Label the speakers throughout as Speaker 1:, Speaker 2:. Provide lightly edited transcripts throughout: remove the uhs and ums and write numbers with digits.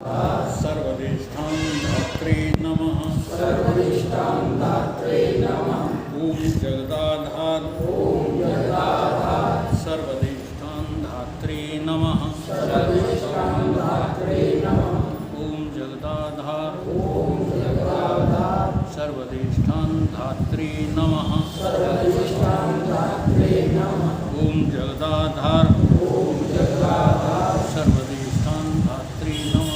Speaker 1: सर्वदेष्ठां धात्रे नमः। ॐ जगदाधार सर्वदेष्ठां धात्रे नमः। ॐ जगदाधार सर्वदेष्ठां धात्रे नमः। ॐ जगदाधार सर्वदेष्ठां धात्रे नमः।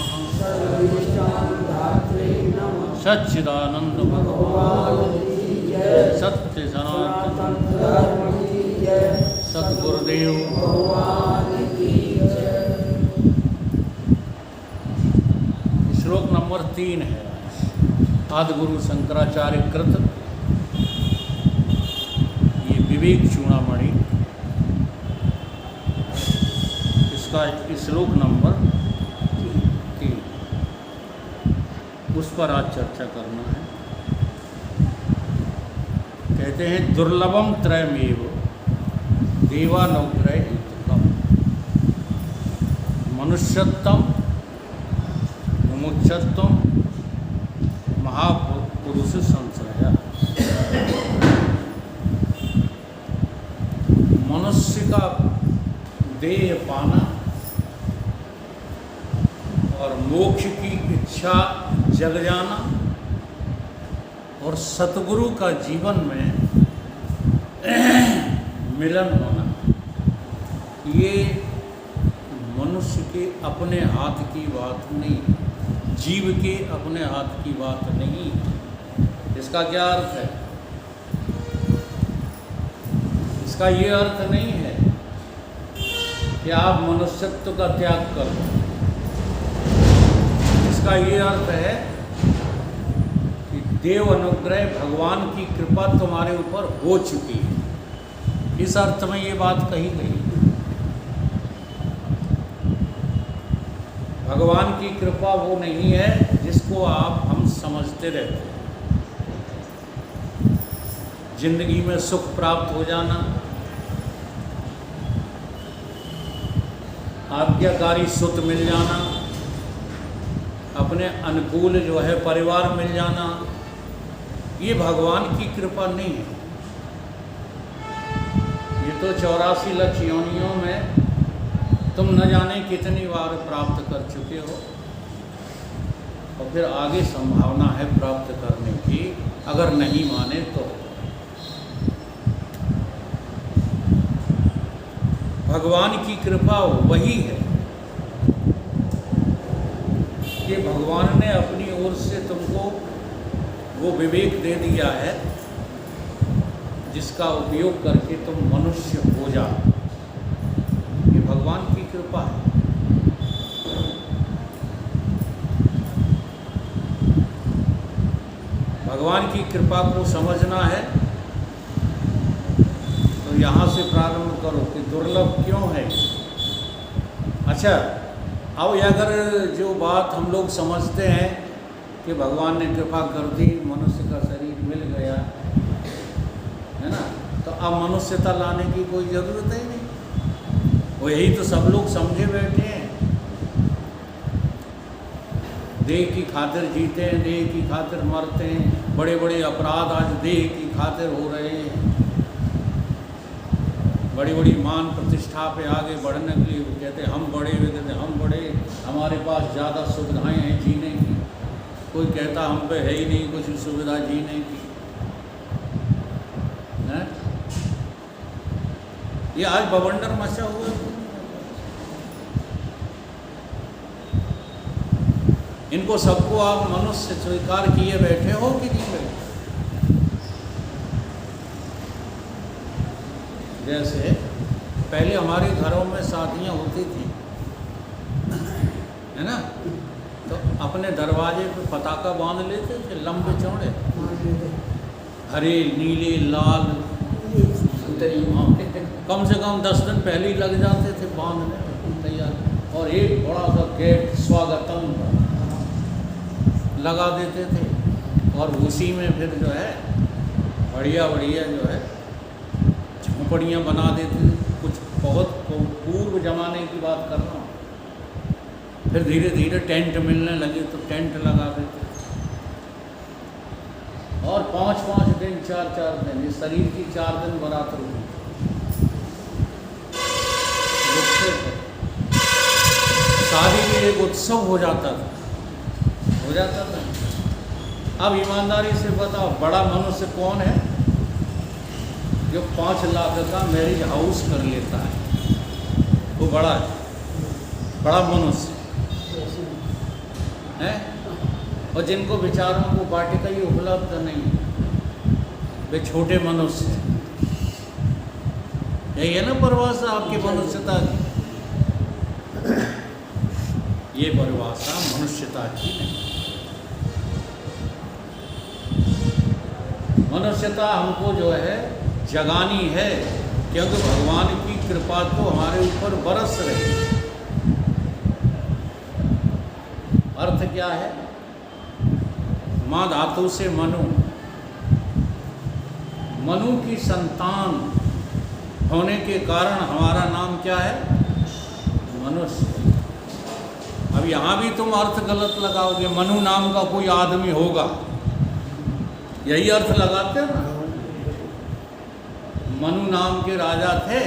Speaker 1: सच्चिदानंद भगवान सत्य सनातन सद्गुरुदेव श्लोक नंबर 3 है। आदिगुरु शंकराचार्य कृत ये विवेक चूड़ामणि, इसका श्लोक नंबर 3, उस पर आज चर्चा करना है। कहते हैं दुर्लभम त्रयमेव देवानुग्रह हेतुकम मनुष्यत्वम मुमुक्षत्वम महापुरुष संश्रय। मनुष्य का देह पाना और मोक्ष की इच्छा जग जाना और सतगुरु का जीवन में मिलन होना, ये मनुष्य के अपने हाथ की बात नहीं, जीव के अपने हाथ की बात नहीं। इसका क्या अर्थ है? इसका ये अर्थ नहीं है कि आप मनुष्यत्व का त्याग कर दो। इसका ये अर्थ है कि देव अनुग्रह, भगवान की कृपा तुम्हारे ऊपर हो चुकी है। इस अर्थ में ये बात कही गई। भगवान की कृपा वो नहीं है जिसको हम समझते रहते हैं। जिंदगी में सुख प्राप्त हो जाना, आज्ञाकारी सुत मिल जाना, अपने अनुकूल जो है परिवार मिल जाना, ये भगवान की कृपा नहीं है। ये तो 84 लाख योनियों में तुम न जाने कितनी बार प्राप्त कर चुके हो और फिर आगे संभावना है प्राप्त करने की, अगर नहीं माने तो। भगवान की कृपा वही है कि भगवान ने अपनी ओर से तुमको वो विवेक दे दिया है जिसका उपयोग करके तुम मनुष्य हो जाओ। ये भगवान की कृपा है। भगवान की कृपा को समझना है तो यहाँ से प्रारंभ करो कि दुर्लभ क्यों है। अच्छा, अब अगर जो बात हम लोग समझते हैं कि भगवान ने कृपा कर दी, मनुष्य का शरीर मिल गया है ना, तो अब मनुष्यता लाने की कोई ज़रूरत ही नहीं। वो यही तो सब लोग समझे बैठे हैं। देह की खातिर जीते हैं, देह की खातिर मरते हैं। बड़े बड़े अपराध आज देह की खातिर हो रहे हैं। बड़ी बड़ी मान प्रतिष्ठा पे आगे बढ़ने के लिए वो कहते हैं हम बड़े, वे कहते हैं हम बड़े, हमारे पास ज़्यादा सुविधाएं हैं जीने की। कोई कहता हम पे है ही नहीं कुछ सुविधा जीने की है। ये आज बवंडर मचा हुआ है। इनको सबको आप मनुष्य स्वीकार किए बैठे हो कि नहीं बैठे? जैसे पहले हमारे घरों में शादियाँ होती थी है ना, तो अपने दरवाजे पे पताका बांध लेते थे, लंबे चौड़े, हरे नीले लाल, कम से कम 10 दिन पहले ही लग जाते थे बांधने तैयार, और एक बड़ा सा गेट स्वागतम लगा देते थे, और उसी में फिर जो है बढ़िया बढ़िया जो है झोंपड़ियाँ बना देते थे। कुछ बहुत पूर्व जमाने की बात कर रहा हूँ। फिर धीरे धीरे टेंट मिलने लगे तो टेंट लगा देते, और 5-5 दिन 4-4 दिन ये शरीर की 4 दिन बारात रुकते थे। शादी में एक उत्सव हो जाता था। अब ईमानदारी से बताओ, बड़ा मनुष्य कौन है जो 5 लाख का मैरिज हाउस कर लेता है? वो बड़ा मनुष्य है। और जिनको बेचारों को वाटिका ही उपलब्ध नहीं, वे छोटे मनुष्य। यही है ना परिभाषा आपकी मनुष्यता की। ये परिभाषा मनुष्यता की नहीं। मनुष्यता हमको जो है जगानी है, क्योंकि भगवान की कृपा तो हमारे ऊपर बरस रही है। अर्थ क्या है? माँ धातु से मनु की संतान होने के कारण हमारा नाम क्या है? मनुष्य। अब यहाँ भी तुम अर्थ गलत लगाओगे। मनु नाम का कोई आदमी होगा, यही अर्थ लगाते हैं ना। मनु नाम के राजा थे।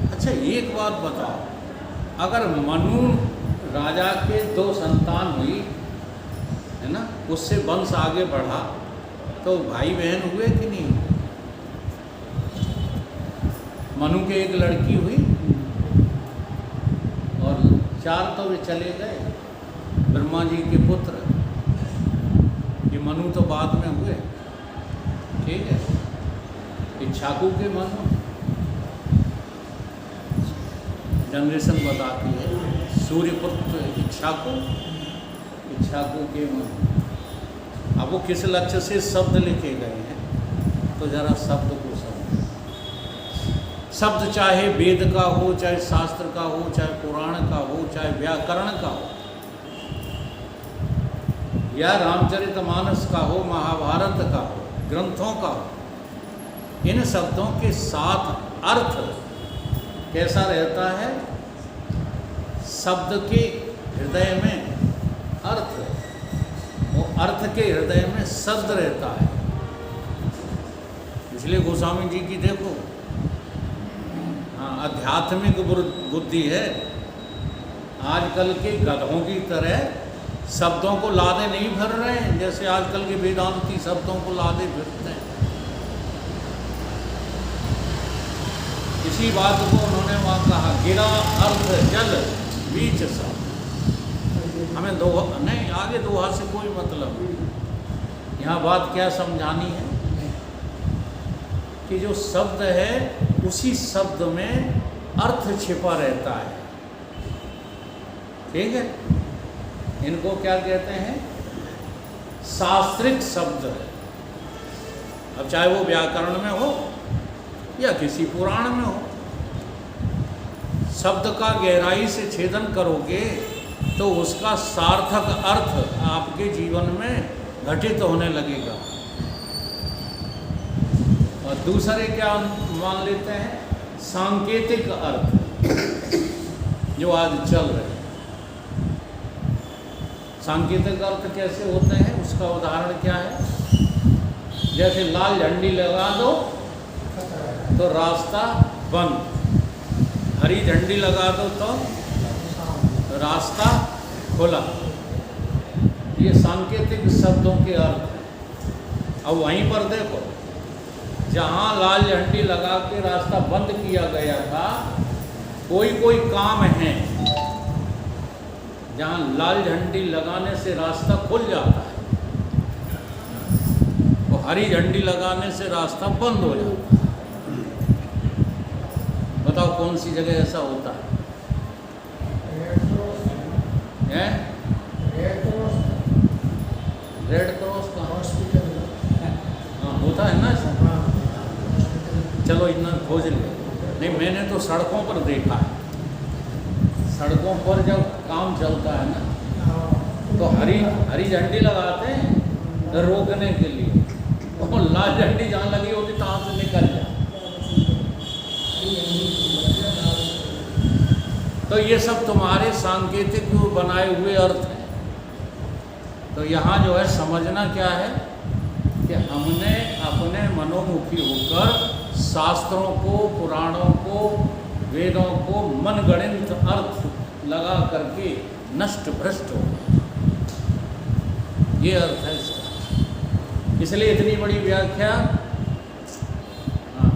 Speaker 1: अच्छा एक बात बताओ, अगर मनु राजा के 2 संतान हुई है ना, उससे वंश आगे बढ़ा, तो भाई बहन हुए कि नहीं? मनु के एक लड़की हुई और 4 तो वे चले गए, ब्रह्मा जी के पुत्र। ये मनु तो बाद में हुए, ठीक है। इक्ष्वाकु के मनु, जनरेशन बताती है, सूर्यपुत्र इक्ष्वाकु के मनु। अब वो किस लक्ष्य से शब्द लिखे गए हैं, तो जरा शब्द को समझो। शब्द चाहे वेद का हो, चाहे शास्त्र का हो, चाहे पुराण का हो, चाहे व्याकरण का हो, या रामचरितमानस का हो, महाभारत का हो, ग्रंथों का हो, इन शब्दों के साथ अर्थ कैसा रहता है? शब्द के हृदय में अर्थ, वो अर्थ के हृदय में शब्द रहता है। इसलिए गोस्वामी जी की देखो, हाँ, आध्यात्मिक बुद्धि है। आजकल के गधों की तरह शब्दों को लादे नहीं भर रहे हैं, जैसे आजकल के वेदांती शब्दों को लादे फिरते हैं। इसी बात को उन्होंने वहाँ कहा, गिरा अर्थ जल बीच सब। हमें दोहा नहीं, आगे दोहा से कोई मतलब नहीं। यहाँ बात क्या समझानी है कि जो शब्द है उसी शब्द में अर्थ छिपा रहता है, ठीक है। इनको क्या कहते हैं? शास्त्रिक शब्द। अब चाहे वो व्याकरण में हो या किसी पुराण में हो, शब्द का गहराई से छेदन करोगे तो उसका सार्थक अर्थ आपके जीवन में घटित होने लगेगा। और दूसरे क्या मान लेते हैं? सांकेतिक अर्थ, जो आज चल रहे हैं। सांकेतिक अर्थ कैसे होते हैं, उसका उदाहरण क्या है? जैसे लाल झंडी लगा दो तो रास्ता बंद, हरी झंडी लगा दो तो रास्ता खुला। ये सांकेतिक शब्दों के अर्थ हैं। अब वहीं पर देखो, जहाँ लाल झंडी लगा के रास्ता बंद किया गया था, कोई काम है जहाँ लाल झंडी लगाने से रास्ता खुल जाता है, तो हरी झंडी लगाने से रास्ता बंद हो जाता है। बताओ कौन सी जगह ऐसा होता है? रेड क्रॉस का हॉस्पिटल, हाँ होता है ना। चलो इतना खोज लिया। नहीं, मैंने तो सड़कों पर देखा है। सड़कों पर जब काम चलता है ना, तो हरी झंडी लगाते हैं रोकने के लिए, और लाल झंडी जहाँ लगी होती तहाँ से निकल जाए। तो ये सब तुम्हारे सांकेतिक बनाए हुए अर्थ हैं। तो यहाँ जो है समझना क्या है कि हमने अपने मनोमुखी होकर शास्त्रों को, पुराणों को, वेदों को मनगढ़ंत अर्थ लगा करके नष्ट भ्रष्ट हो, ये अर्थ है इसका। इसलिए इतनी बड़ी व्याख्या, हाँ,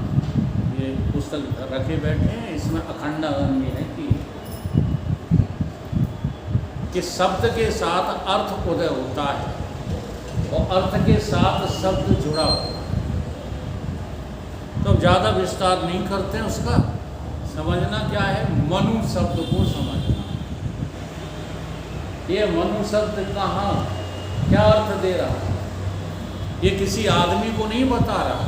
Speaker 1: ये पुस्तक रखे बैठे हैं, इसमें अखंडानंद में है कि शब्द के साथ अर्थ उदय होता है और अर्थ के साथ शब्द जुड़ा हुआ है। तो ज़्यादा विस्तार नहीं करते हैं उसका। समझना क्या है, मनु शब्द को समझना। ये मनु शब्द कहाँ क्या अर्थ दे रहा है, ये किसी आदमी को नहीं बता रहा।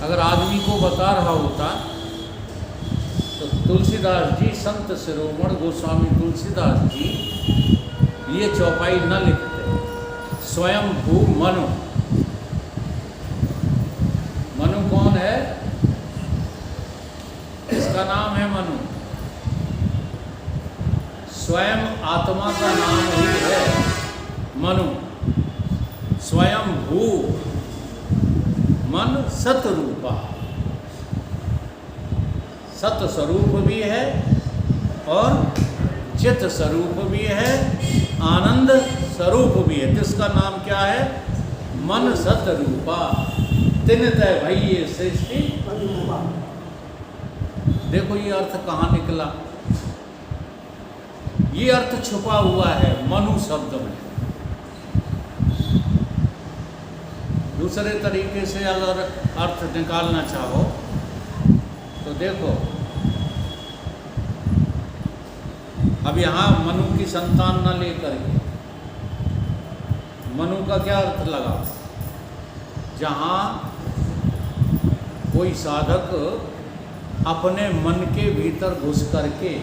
Speaker 1: अगर आदमी को बता रहा होता तो तुलसीदास जी, संत शिरोमणि गोस्वामी तुलसीदास जी ये चौपाई न लिखते। स्वयं भू मनु, मनु कौन है? इसका नाम है मनु। स्वयं आत्मा का नाम ही है मनु। स्वयं भू मन सतरूपा, सत स्वरूप भी है और चित स्वरूप भी है, आनंद स्वरूप भी है। जिसका नाम क्या है? मन सतरूपा। तिन तय भई ये सृष्टि। देखो ये अर्थ कहाँ निकला, ये अर्थ छुपा हुआ है मनु शब्द में। दूसरे तरीके से अगर अर्थ निकालना चाहो तो देखो, अब यहाँ मनु की संतान न लेकर के मनु का क्या अर्थ लगा? जहाँ कोई साधक अपने मन के भीतर घुस करके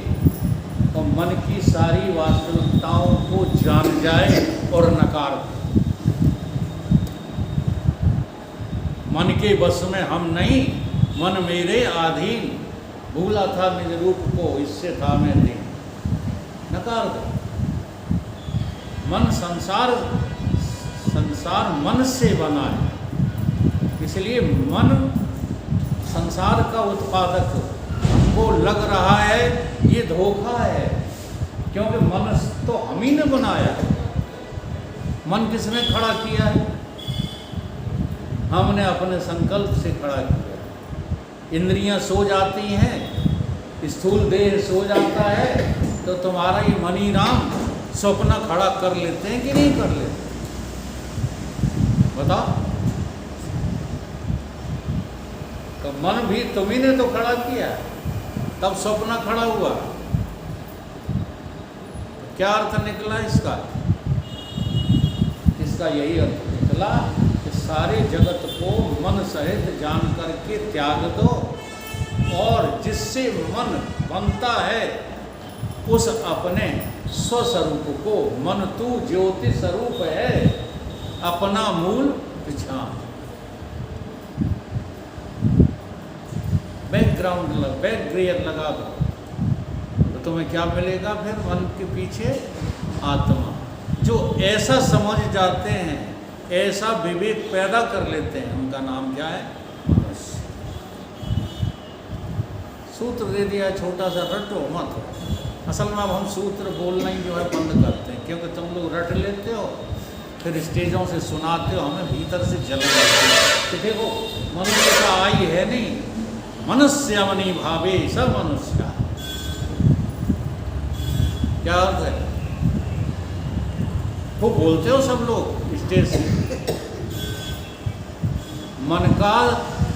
Speaker 1: और मन की सारी वास्तविकताओं को जान जाए और नकार दे। मन के बस में हम नहीं, मन मेरे अधीन, भूला था निज रूप को, इससे था मैं दीन। नकार दो। मन संसार मन से बना है, इसलिए मन संसार का उत्पादक हमको लग रहा है ये धोखा है, क्योंकि मन तो हम ही ने बनाया है। मन किसने खड़ा किया है? हमने अपने संकल्प से खड़ा किया। इंद्रियां सो जाती हैं, स्थूल देह सो जाता है, तो तुम्हारा ही मनी राम स्वप्न खड़ा कर लेते हैं कि नहीं कर लेते? बताओ। तो मन भी तुम्ही ने तो खड़ा किया, तब स्वप्न खड़ा हुआ। क्या अर्थ निकला इसका? इसका यही अर्थ निकला कि सारे जगत को मन सहित जान करके त्याग दो, और जिससे मन बनता है उस अपने स्वस्वरूप को, मन तू ज्योति स्वरूप है, अपना मूल पहचान। बैक गियर लगा दो तो तुम्हें क्या मिलेगा? फिर मन के पीछे आत्मा। जो ऐसा समझ जाते हैं, ऐसा विवेक पैदा कर लेते हैं, उनका नाम क्या है? मनुष्य। सूत्र दे दिया छोटा सा, रटो मत। असल में अब हम सूत्र बोलना ही जो है बंद करते हैं, क्योंकि तुम लोग रट लेते हो, फिर स्टेजों से सुनाते हो, हमें भीतर से जल जाते हो कि देखो मनुष्य का आई है नहीं, मनुष्य मनी भावे सब मनुष्य का। क्या अर्थ है? वो बोलते हो सब लोग स्टेज से। मन का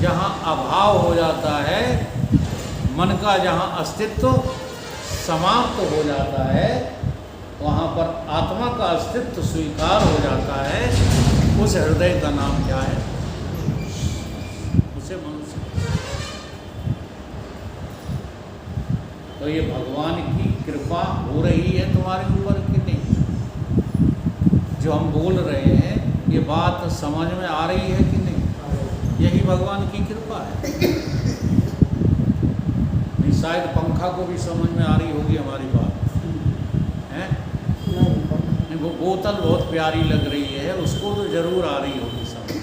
Speaker 1: जहाँ अभाव हो जाता है, मन का जहाँ अस्तित्व समाप्त हो जाता है, वहाँ पर आत्मा का अस्तित्व स्वीकार हो जाता है। उस हृदय का नाम क्या है? उसे मनुष्य। तो ये भगवान की कृपा हो रही है तुम्हारे ऊपर कि नहीं? जो हम बोल रहे हैं ये बात समझ में आ रही है कि नहीं? यही भगवान की कृपा है। नहीं शायद पंखा को भी समझ में आ रही होगी हमारी बात। वो बोतल बहुत प्यारी लग रही है, उसको तो ज़रूर आ रही होगी समझ।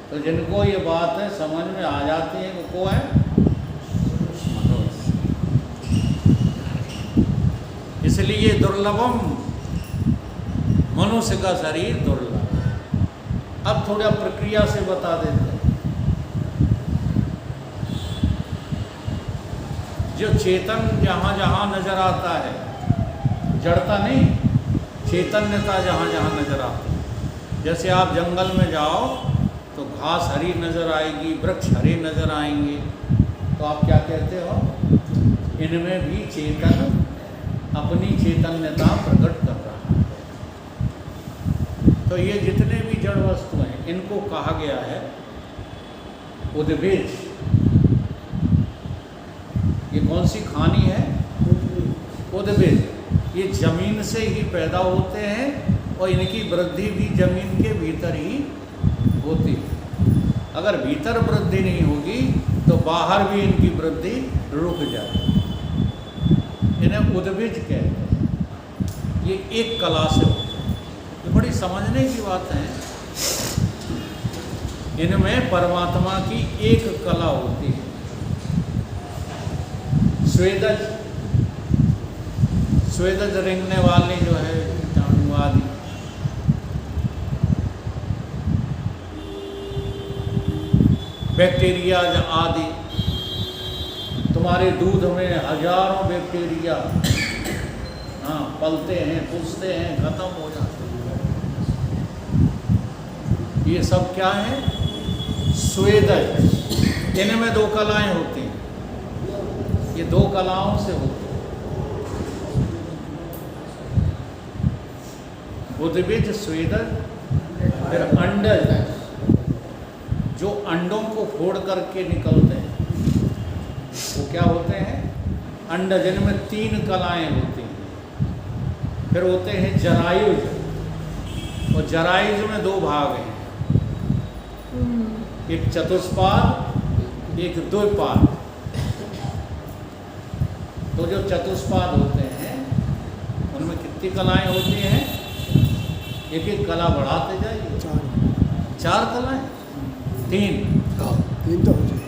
Speaker 1: तो जिनको ये बात है समझ में आ जाती है वो है मनुष्य। इसलिए दुर्लभम, मनुष्य का शरीर दुर्लभ। अब थोड़ा प्रक्रिया से बता देते हैं। जो चेतन जहाँ जहाँ नजर आता है, जड़ता नहीं, चैतन्यता जहाँ जहाँ नजर आती है। जैसे आप जंगल में जाओ तो घास हरी नजर आएगी, वृक्ष हरे नजर आएंगे, तो आप क्या कहते हो? इनमें भी चेतन अपनी चैतन्यता प्रकट कर रहा है। तो ये जितने भी जड़ वस्तु हैं इनको कहा गया है उद्भिज। ये कौन सी खानी है? उद्भिज। ये जमीन से ही पैदा होते हैं और इनकी वृद्धि भी जमीन के भीतर ही होती है। अगर भीतर वृद्धि नहीं होगी तो बाहर भी इनकी वृद्धि रुक जाएगी। इन्हें उद्भिज कहते हैं। ये एक कला से होते हैं। ये बड़ी समझने की बात है। इनमें परमात्मा की एक कला होती है। स्वेदज, स्वेदज रेंगने वाले जो है कीटाणुवादी, बैक्टीरिया आदि, तुम्हारे दूध में हजारों बैक्टीरिया पलते हैं, पुसते हैं, खत्म हो जाते हैं। ये सब क्या है? स्वेदज। इनमें दो कलाएं होती हैं। ये दो कलाओं से होती है। उद्भिज, स्वेदज, फिर अंडज, जो अंडों को फोड़ करके निकलते हैं वो क्या होते हैं? अंडज। इनमें तीन कलाएं होती हैं। फिर होते हैं जरायुज, और जरायुज में दो भाग हैं, एक चतुष्पाद, एक द्विपाद। तो जो चतुष्पाद होते हैं उनमें कितनी कलाएं होती हैं? एक एक कला बढ़ाते जाइए। चार कलाएं, तीन
Speaker 2: तीन तो हो जाए।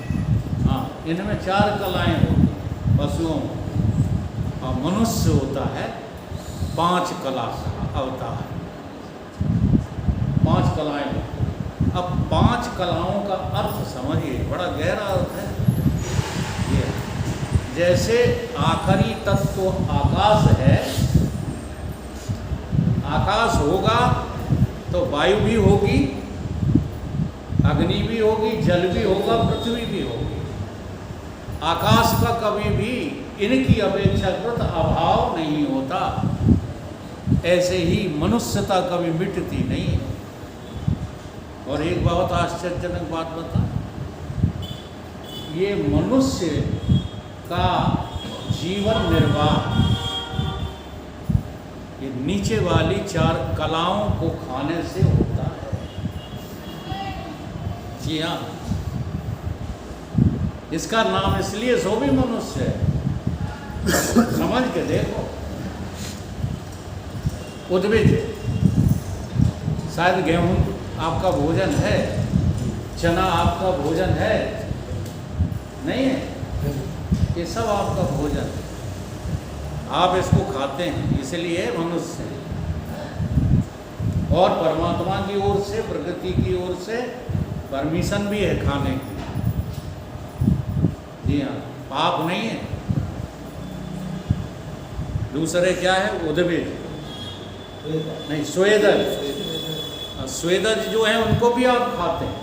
Speaker 1: हाँ, इनमें चार कलाएं होती हैं पशुओं में। और मनुष्य होता है पांच कला का अवतार। पांच कलाएं होती हैं। अब पांच कलाओं का अर्थ समझिए, बड़ा गहरा अर्थ है ये। जैसे आखिरी तत्व आकाश है, आकाश होगा तो वायु भी होगी, अग्नि भी होगी, जल भी होगा, पृथ्वी भी होगी। आकाश का कभी भी इनकी अपेक्षाकृत अभाव नहीं होता। ऐसे ही मनुष्यता कभी मिटती नहीं है। और एक बहुत आश्चर्यजनक बात बता, ये मनुष्य का जीवन निर्वाह ये नीचे वाली चार कलाओं को खाने से होता है। जी हाँ, इसका नाम इसलिए सो भी मनुष्य है। समझ के देखो, उद्भिज। शायद गेहूं आपका भोजन है, चना आपका भोजन है, नहीं है? ये सब आपका भोजन है, आप इसको खाते हैं, इसलिए मनुष्य है। और परमात्मा की ओर से, प्रकृति की ओर से परमिशन भी है खाने की। जी हाँ, पाप नहीं है। दूसरे क्या है? उद्भिज नहीं, स्वेदज। स्वेदज जो है उनको भी आप खाते हैं,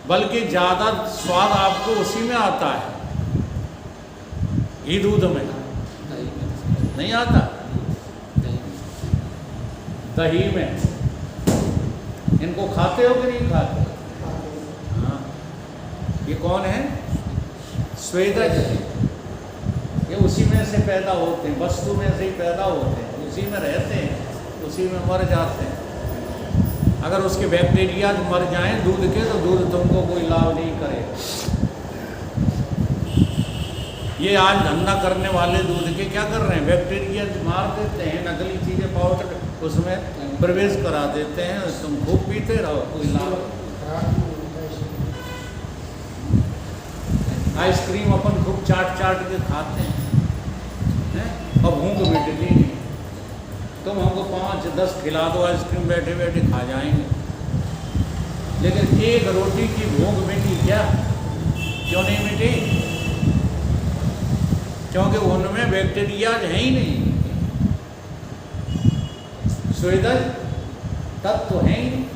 Speaker 1: बल्कि ज़्यादा स्वाद आपको उसी में आता है, घी दूध में नहीं आता, दही में। इनको खाते हो कि नहीं खाते? हाँ, ये कौन है? स्वेदज। ये उसी में से पैदा होते हैं, वस्तु में से ही पैदा होते हैं, उसी में रहते हैं, उसी में मर जाते हैं। अगर उसके बैक्टीरिया मर जाएं दूध के, तो दूध तुमको कोई लाभ नहीं करेगा। ये आज धंधा करने वाले दूध के क्या कर रहे हैं, बैक्टीरिया मार देते हैं, नकली चीज़ें पाउडर उसमें प्रवेश करा देते हैं, तुम खूब पीते रहो, कोई लाभ। आइसक्रीम अपन खूब चाट चाट के खाते हैं, अब भूख मिटती नहीं। तुम हमको 5-10 खिला दो आइसक्रीम, बैठे बैठे खा जाएंगे, लेकिन एक रोटी की भूख मिटी क्या? क्यों नहीं मिटी? क्योंकि उनमें बैक्टीरिया है ही नहीं, स्वेदज तत्व है ही नहीं।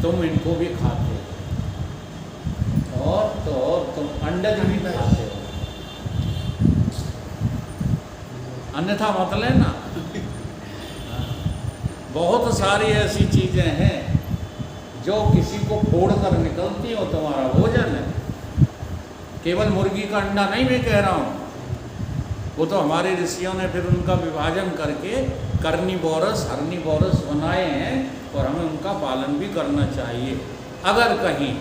Speaker 1: तुम इनको भी खाते हो, और तुम अंडा भी खाते हो, अन्यथा मत लेना। बहुत सारी ऐसी चीज़ें हैं जो किसी को फोड़ कर निकलती हो, तुम्हारा भोजन है। केवल मुर्गी का अंडा नहीं मैं कह रहा हूँ, वो तो हमारे ऋषियों ने फिर उनका विभाजन करके कर्निवोरस हर्निवोरस बनाए हैं, और हमें उनका पालन भी करना चाहिए। अगर कहीं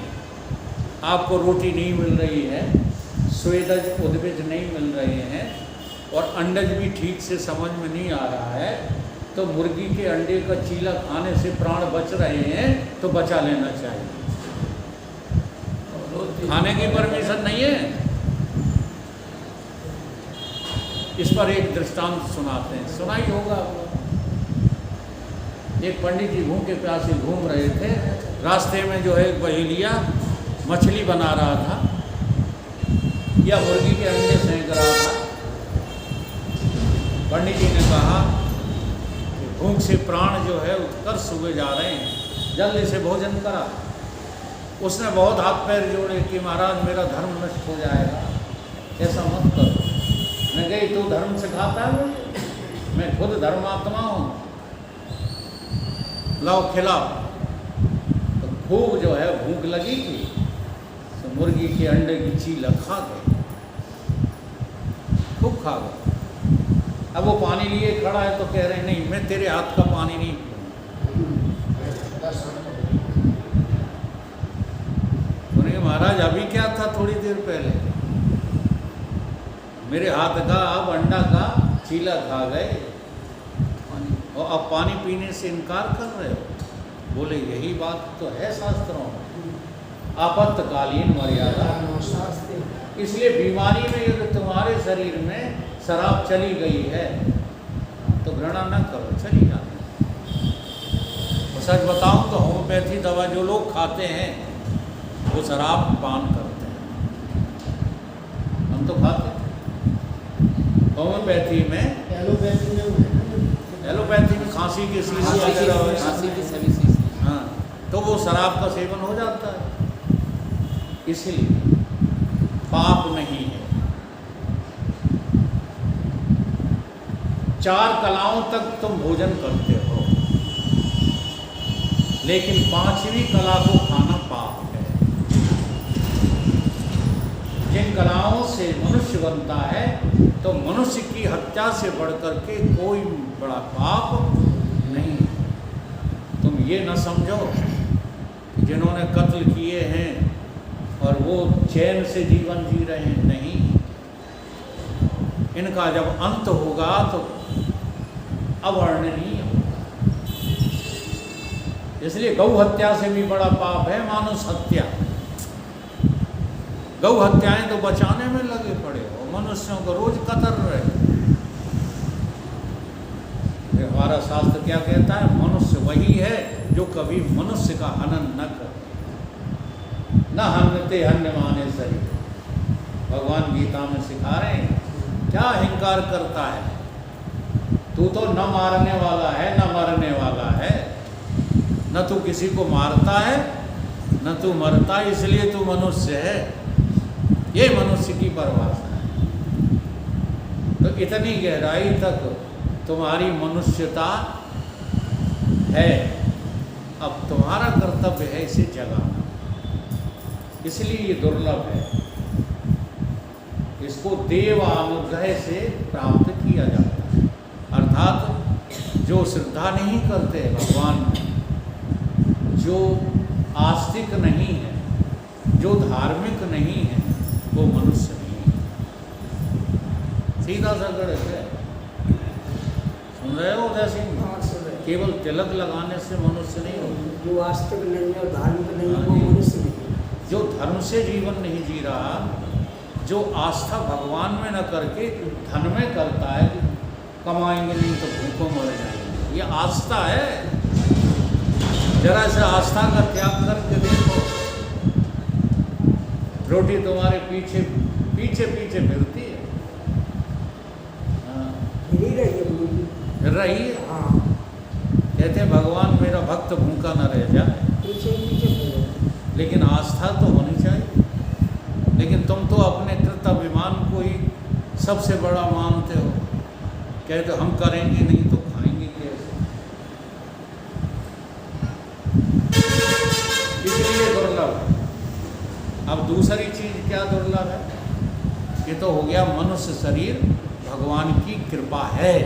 Speaker 1: आपको रोटी नहीं मिल रही है, स्वेदज उद्भिज नहीं मिल रहे हैं, और अंडज भी ठीक से समझ में नहीं आ रहा है, तो मुर्गी के अंडे का चीला खाने से प्राण बच रहे हैं तो बचा लेना चाहिए। खाने की परमिशन नहीं है। इस पर एक दृष्टांत सुनाते हैं, सुना ही होगा आपको। एक पंडित जी भूखे प्यासे घूम रहे थे, रास्ते में जो है एक बहेलिया मछली बना रहा था या मुर्गी के अंडे सेंक रहा था। पंडित जी ने कहा कि भूख से प्राण जो है उत्कर्ष हुए जा रहे हैं, जल्दी से भोजन करा। उसने बहुत हाथ पैर जोड़े कि महाराज मेरा धर्म नष्ट हो जाएगा, ऐसा मत करो। मैं गई, तू धर्म सिखाता है मुझे, मैं खुद धर्मात्मा हूँ, लाओ खिलाओ। तो खूब जो है भूख लगी थी, तो मुर्गी के अंडे की चीला खा गए, खूब खा गए। अब वो पानी लिए खड़ा है तो कह रहे नहीं, मैं तेरे हाथ का पानी नहीं पीऊँगा। उन्हें महाराज अभी क्या था, थोड़ी देर पहले मेरे हाथ का अब अंडा का चीला खा गए और अब पानी पीने से इनकार कर रहे हो। बोले यही बात तो है शास्त्रों में, आपातकालीन मर्यादा। इसलिए बीमारी में यदि तुम्हारे शरीर में शराब चली गई है तो घृणा न करो, चली जाती। सच बताऊं तो होम्योपैथी दवा जो लोग खाते हैं वो शराब पान करते हैं, हम तो खाते हैं। होम्योपैथी में एलोपैथी में खांसी की शीशी वगैरह, हाँ, तो वो शराब का सेवन हो जाता है। इसलिए पाप नहीं है। 4 कलाओं तक तुम भोजन करते हो, लेकिन 5वीं कला को खाना पाप है। जिन कलाओं से मनुष्य बनता है, तो मनुष्य की हत्या से बढ़कर के कोई बड़ा पाप नहीं। तुम ये न समझो कि जिन्होंने कत्ल किए हैं और वो चैन से जीवन जी रहे हैं, नहीं। इनका जब अंत होगा तो अवर्णनीय होगा। इसलिए गौ हत्या से भी बड़ा पाप है मानुष हत्या। गौ हत्याएं तो बचाने में लगे पड़े हो, मनुष्यों को रोज कतर रहे। हमारा शास्त्र क्या कहता है, मनुष्य वही है जो कभी मनुष्य का हनन न करे। न हन्यते हन्य माने शरीर, भगवान गीता में सिखा रहे हैं। क्या अहंकार करता है, तू तो न मारने वाला है न मरने वाला है, न तू किसी को मारता है न तू मरता, इसलिए तू मनुष्य है। ये मनुष्य की परिभाषा है। तो इतनी गहराई तक तुम्हारी मनुष्यता है, अब तुम्हारा कर्तव्य है इसे जगाना। इसलिए ये दुर्लभ है, इसको देव अनुग्रह से प्राप्त किया जाता है। अर्थात जो श्रद्धा नहीं करते भगवान में, जो आस्तिक नहीं है, जो धार्मिक नहीं है, वो मनुष्य नहीं। सीधा सा गणित है। सुन रहे हो उदय सिंह?
Speaker 2: हाँ, सुन रहे।
Speaker 1: केवल तिलक लगाने से मनुष्य नहीं होता।
Speaker 2: जो वास्तविक नहीं है और धार्मिक नहीं है
Speaker 1: हाँ
Speaker 2: वो
Speaker 1: जी।
Speaker 2: मनुष्य नहीं है।
Speaker 1: जो धर्म से जीवन नहीं जी रहा, जो आस्था भगवान में न करके धन में करता है, कमाएंगे नहीं तो भूखों मर जाएंगे, ये आस्था है। जरा सा आस्था का त्याग करके देखो, रोटी तुम्हारे पीछे पीछे पीछे फिरती है। हाँ,
Speaker 2: फिर ही रही है गुरु जी।
Speaker 1: फिर रही है।
Speaker 2: हाँ,
Speaker 1: कहते हैं भगवान मेरा भक्त भूखा न रह जाए,
Speaker 2: पीछे पीछे फिर रही है।
Speaker 1: लेकिन आस्था तो होनी चाहिए। लेकिन तुम तो अपने कृत अभिमान को ही सबसे बड़ा मानते हो। कहते हम करेंगे नहीं तो खाएंगे कैसे। इसलिए दुर्लभ। अब दूसरी चीज क्या दुर्लभ है? ये तो हो गया मनुष्य शरीर, भगवान की कृपा है।